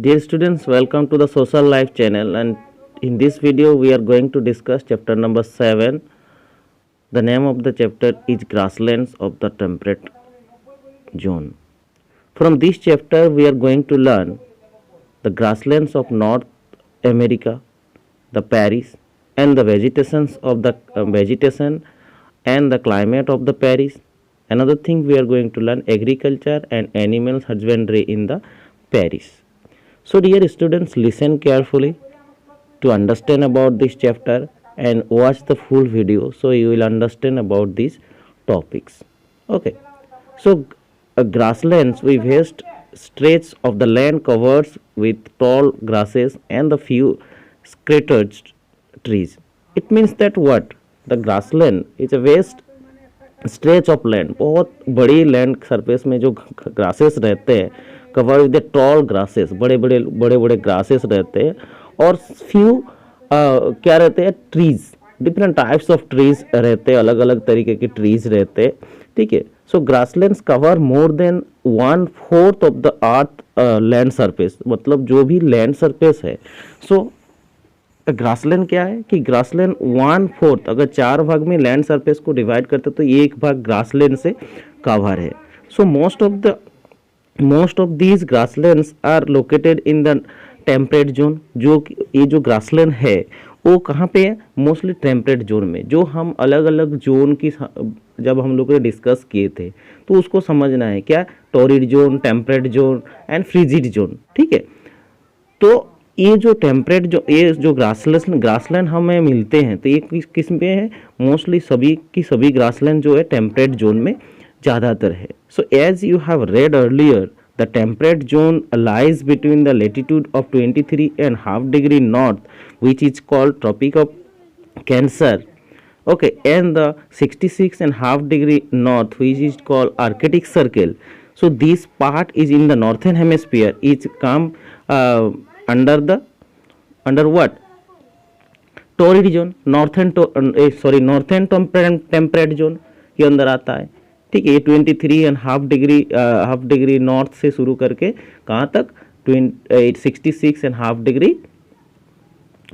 Dear students, welcome to the Social Life channel, and in this video we are going to discuss chapter number 7. The name of the chapter is Grasslands of the Temperate Zone. From this chapter we are going to learn the grasslands of North America, the Paris, and the vegetations of the vegetation and the climate of the Paris. Another thing we are going to learn agriculture and animal husbandry in the Paris. So dear students, listen carefully to understand about this chapter and watch the full video so you will understand about these topics. Okay. So grasslands, we vast stretch of the land covered with tall grasses and the few scattered trees. It means that what? The grassland is a vast stretch of land, बहुत बड़ी land surface में जो grasses रहते हैं, cover with toll grasses, बड़े बड़े grasses रहते हैं, और फ्यू क्या रहते हैं, trees, different types of trees रहते हैं, अलग अलग तरीके के ट्रीज रहते हैं. ठीक है. So grasslands cover more than 1/4 of the earth land surface, मतलब जो भी लैंड सरफेस है. सो ग्रासलैंड क्या है कि ग्रासलैंड 1/4, अगर 4 भाग में लैंड सरफेस को डिवाइड करते तो एक भाग ग्रासलैंड से कवर है. So most of these grasslands are located in the temperate zone. जो ये जो ग्रासलैंड है वो कहाँ पे है? मोस्टली टेम्परेट जोन में. जो हम अलग अलग जोन की जब हम लोग ने डिस्कस किए थे तो उसको समझना है क्या, torrid zone, temperate zone and frigid zone. ठीक है. तो ये जो टेम्परेट जो ये जो ग्रासलैंड हमें मिलते हैं तो ये किस पे है? मोस्टली सभी ग्रासलैंड जो है टेम्परेट जोन में ज़्यादातर है. So as you have read earlier, the temperate zone lies between the latitude of 23.5 degree north which is called tropic of cancer, okay, and the 66.5 degree north which is called Arctic Circle. So this part is in the northern hemisphere. It come under what? Torrid zone, northern temperate zone के अंदर आता है. ठीक है. ये 23.5 degree north से शुरू करके कहाँ तक? 66.5 डिग्री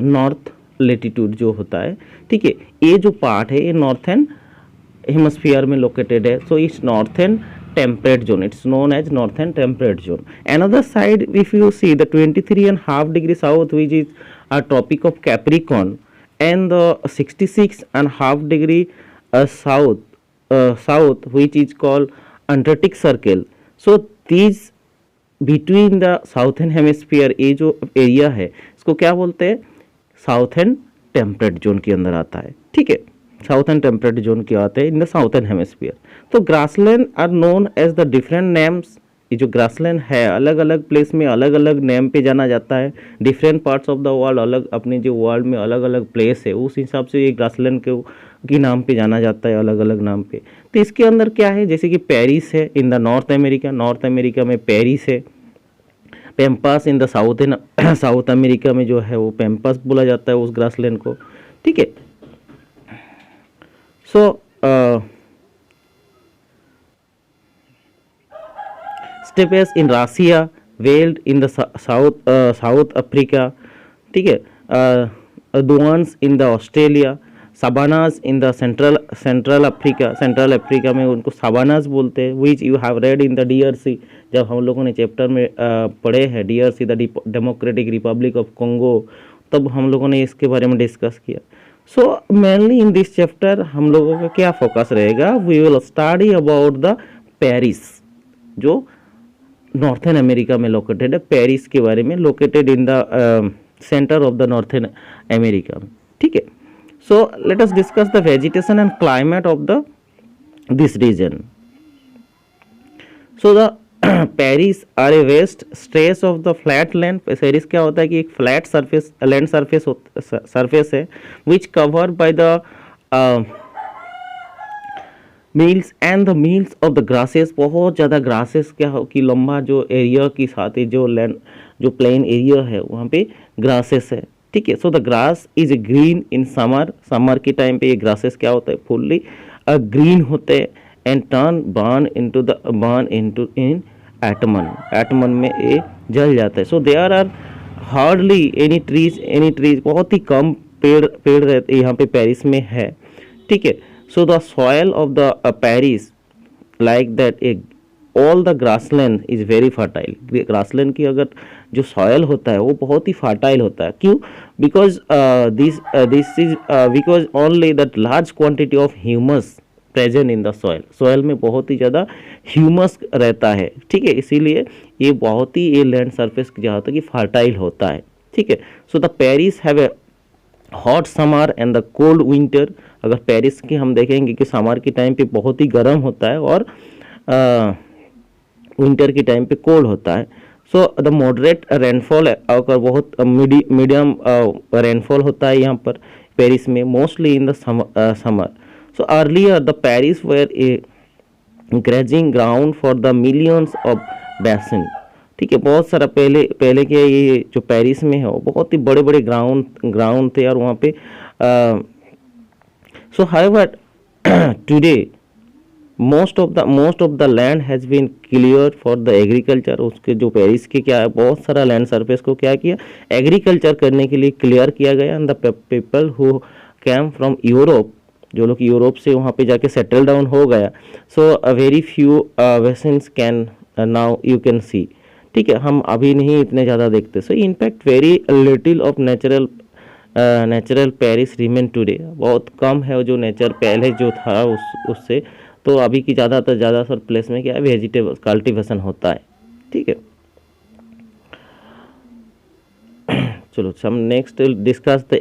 नॉर्थ लेटीट्यूड जो होता है. ठीक है. ये जो पार्ट है ये नॉर्थन हेमस्फीयर में लोकेटेड है. So it's northern temperate zone, it's known as northern temperate zone. Another side if you see the 23.5 degree south which is a tropic of Capricorn and the 66.5 degree south which is called Antarctic Circle. So these between the southern hemisphere, ये जो area है इसको क्या बोलते हैं? Southern temperate zone के अंदर आता है. ठीक है. साउथर्न टेम्परेट जोन के आते हैं इन द साउथर्न हेमिस्फीयर. तो grassland are known as the different names. ये जो ग्रासलैंड है अलग अलग प्लेस में अलग अलग नेम पे जाना जाता है. Different parts of the world, अलग अपने जो वर्ल्ड में अलग अलग प्लेस है उस हिसाब से ये ग्रासलैंड के नाम पे जाना जाता है, अलग अलग नाम पे. तो इसके अंदर क्या है, जैसे कि पेरिस है इन द नॉर्थ अमेरिका में पेरिस है. Pampas in the south America में जो है वो पेम्पास बोला जाता है उस ग्रासलैंड को. ठीक है. So steppes in Russia, veld in the South Africa. ठीक है. Downs in the Australia, savannas in the central Africa में उनको साबानाज बोलते हैं. Which you have read in the DRC. जब हम लोगों ने चैप्टर में पढ़े हैं DRC, the Democratic Republic of Congo, तब हम लोगों ने इसके बारे में डिस्कस किया. So mainly in this chapter हम लोगों का क्या फोकस रहेगा? We will study about the prairies जो नॉर्थन अमेरिका में लोकेटेड है. पेरिस के बारे में, located in the centre of the northern America. ठीक है. So let us discuss the vegetation and climate of this region. So the Paris are a vast stretch of the flat land. Paris क्या होता है कि एक flat surface land surface है which covered by the meals and the meals of the grasses. बहुत ज़्यादा grasses क्या हो कि लंबा जो एरिया के साथ जो लैंड जो प्लेन एरिया है वहाँ पे grasses है. ठीक है. So the grass is green in summer के टाइम पे ये ग्रासेस क्या होता है? फुल्ली ग्रीन होते हैं and turn burn into in autumn में ये जल जाता है। So there are hardly any trees, बहुत ही कम पेड़ रहते यहाँ पे पेरिस में है, ठीक है। So the soil of the Paris like that A all the grassland is very fertile. Grassland की अगर जो सॉयल होता है वो बहुत ही फर्टाइल होता है। क्यों? Because this is because only that large quantity of humus present in the soil में बहुत ही ज़्यादा ह्यूमस रहता है, ठीक है। इसीलिए ये बहुत ही ये लैंड सरफेस क्या होता है कि फर्टाइल होता है, ठीक है। So the Paris have a hot summer and the cold winter. अगर पेरिस की हम देखेंगे कि समर के टाइम पे बहुत ही गर्म होता है और विंटर के टाइम पे कोल्ड होता है। सो द मॉडरेट रेनफॉल अगर बहुत मीडियम रेनफॉल होता है यहाँ पर पेरिस में, mostly in the summer. So earlier the prairies were a grazing ground for the millions of basin, ठीक है। बहुत सारा पहले के ये जो पेरिस में है वो बहुत ही बड़े बड़े ग्राउंड थे और वहाँ पे so however today most of the land has been clear for the agriculture. उसके जो पेरिस के क्या है, बहुत सारा लैंड सरफेस को क्या किया, एग्रीकल्चर करने के लिए क्लियर किया गया। And the people who came from Europe, जो लोग यूरोप से वहाँ पे जाके सेटल डाउन हो गया। So very few bisons can now you can see, ठीक है। हम अभी नहीं इतने ज़्यादा देखते। So in fact very little of natural prairies remain today. बहुत कम है जो नेचर पहले जो था उससे। तो अभी की ज़्यादातर प्लेस में क्या है, वेजिटेबल कल्टीवेशन होता है, ठीक है। चलो हम नेक्स्ट डिस्कस द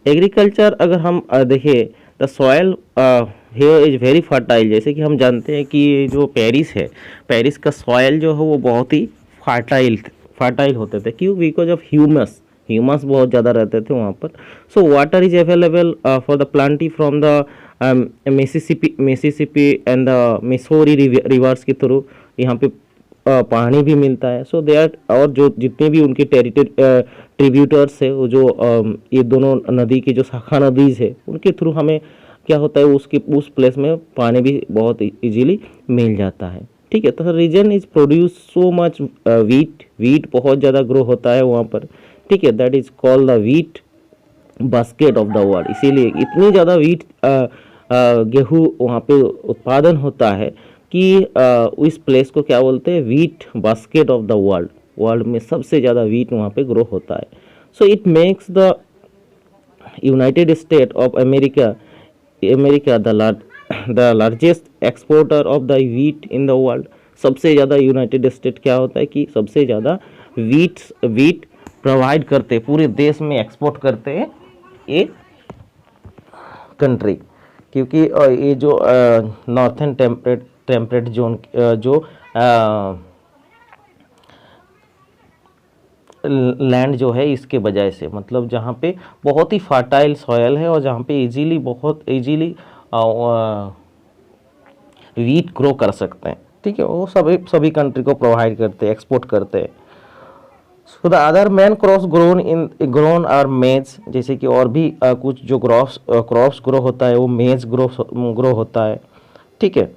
एग्रीकल्चर। अगर हम देखें the soil here is very fertile. जैसे कि हम जानते हैं कि जो पेरिस है, पेरिस का सॉयल जो है वो बहुत ही फर्टाइल होते थे। क्यों? बिकॉज ऑफ ह्यूमस बहुत ज़्यादा रहते थे वहाँ पर। So water is available for the Plantae from the Mississippi and the Missouri reverse के थ्रू यहाँ पे पानी भी मिलता है। सो दे आर, और जो जितने भी उनके ट्रिब्यूटर्स है वो जो ये दोनों नदी की जो शाखा नदीज है उनके थ्रू हमें क्या होता है उस प्लेस में पानी भी बहुत इजीली मिल जाता है, ठीक है। तो region is produce so much wheat बहुत ज़्यादा ग्रो होता है वहाँ पर, ठीक है। That is called the wheat basket of the world. इसीलिए इतनी ज़्यादा वीट गेहूँ वहाँ पे उत्पादन होता है कि इस प्लेस को क्या बोलते हैं, wheat basket of the world में सबसे ज़्यादा वीट वहाँ पे ग्रो होता है। So it makes the United state of America the largest exporter of the wheat in the world. सबसे ज़्यादा यूनाइटेड स्टेट क्या होता है कि सबसे ज़्यादा वीट प्रोवाइड करते, पूरे देश में एक्सपोर्ट करते हैं ये कंट्री। क्योंकि ये जो नॉर्थन टेम्परेट जोन जो लैंड जो है इसके वजह से, मतलब जहाँ पे बहुत ही फर्टाइल सॉयल है और जहाँ पे बहुत इजीली वीट ग्रो कर सकते हैं, ठीक है। वो सभी कंट्री को प्रोवाइड करते हैं, एक्सपोर्ट करते हैं। So the other main crops grown are maize. जैसे कि और भी कुछ जो क्रॉप्स ग्रो होता है वो मेज ग्रो होता है, ठीक है।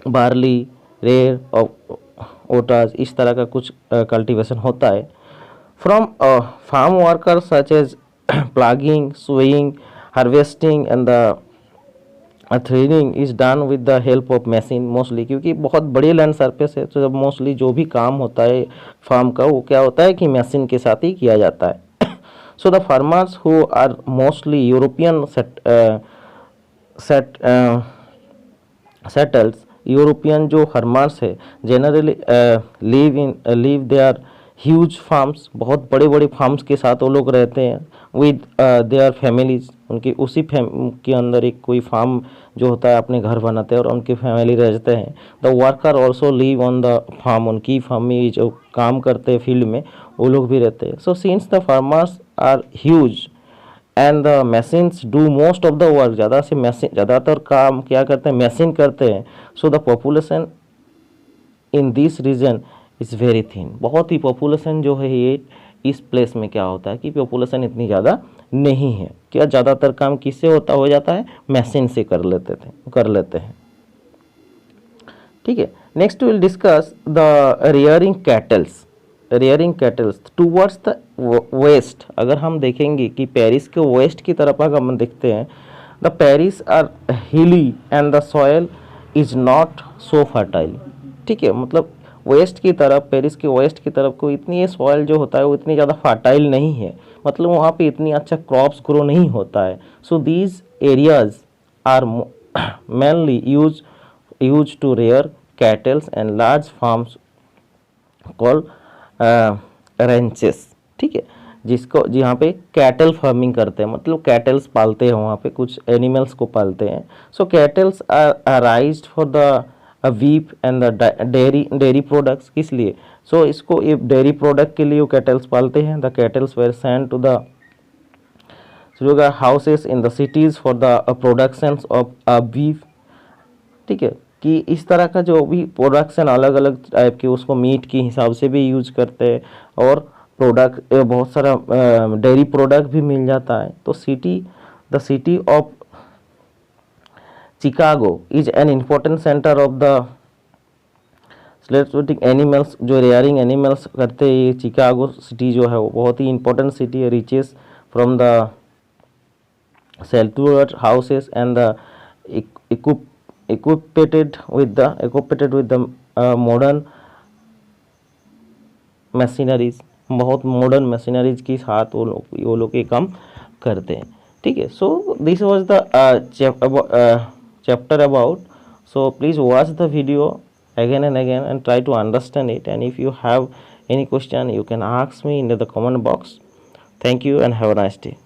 बार्ली, रेर और ओटास, इस तरह का कुछ कल्टीवेशन होता है। From farm worker such as ploughing, sowing, harvesting and the threading is done with the help of machine mostly. क्योंकि बहुत बड़ी लैंड सरफेस है तो जब मोस्टली जो भी काम होता है फार्म का वो क्या होता है कि मशीन के साथ ही किया जाता है। So the farmers who are mostly European settles, European जो फार्मर्स है generally live there huge farms, बहुत बड़े बड़े फार्म्स के साथ वो लोग रहते हैं विद देयर फैमिलीज। उनकी उसी के अंदर एक कोई फार्म जो होता है अपने घर बनाते हैं और उनकी फैमिली रहते हैं। The worker also live on the farm, उनकी फार्म में जो काम करते हैं फील्ड में वो लोग भी रहते हैं। So since the farmers are huge and the machines do most of the work, ज़्यादातर काम क्या करते हैं, मशीन करते हैं। So the population in this region is very thin. बहुत ही पॉपुलेशन जो है ये इस प्लेस में क्या होता है कि पॉपुलेशन इतनी ज़्यादा नहीं है। क्या ज़्यादातर काम किससे हो जाता है, मशीन से कर लेते हैं। ठीक है। Next will discuss the rearing cattles towards the west. अगर हम देखेंगे कि पेरिस के वेस्ट की तरफ अगर हम देखते हैं, the prairies are hilly and the soil is not so fertile. ठीक है, मतलब वेस्ट की तरफ, पेरिस के वेस्ट की तरफ को इतनी सॉयल जो होता है वो इतनी ज़्यादा फर्टाइल नहीं है, मतलब वहाँ पे इतनी अच्छा क्रॉप्स ग्रो नहीं होता है। So these areas are mainly use to rear cattles and large farms call ranches. ठीक है, जिसको जहाँ पे कैटल फार्मिंग करते हैं, मतलब कैटल्स पालते हैं, वहाँ पे कुछ एनिमल्स को पालते हैं। So cattles are raised for the beef and the dairy products. किस लिए? सो इसको ये डेयरी प्रोडक्ट के लिए वो कैटल्स पालते हैं। The cattles were send to the houses in the cities for the production of beef. ठीक है, कि इस तरह का जो भी प्रोडक्शन अलग अलग टाइप के उसको मीट के हिसाब से भी यूज करते हैं, और प्रोडक्ट बहुत सारा डेयरी प्रोडक्ट भी मिल जाता है। तो the city of Chicago is an important centre of the स्लेट्सोटिक एनिमल्स। जो रेयरिंग एनिमल्स करते हैं, ये चिकागो सिटी जो है वो बहुत ही इंपॉर्टेंट सिटी है, riches from the sheltered houses and the equipped with the modern machineries. बहुत मॉडर्न मशीनरीज के साथ वो लोग ये काम करते हैं। ठीक है, so this was the chapter about. So please watch the video again and again and try to understand it, and if you have any question you can ask me in the comment box. Thank you and have a nice day.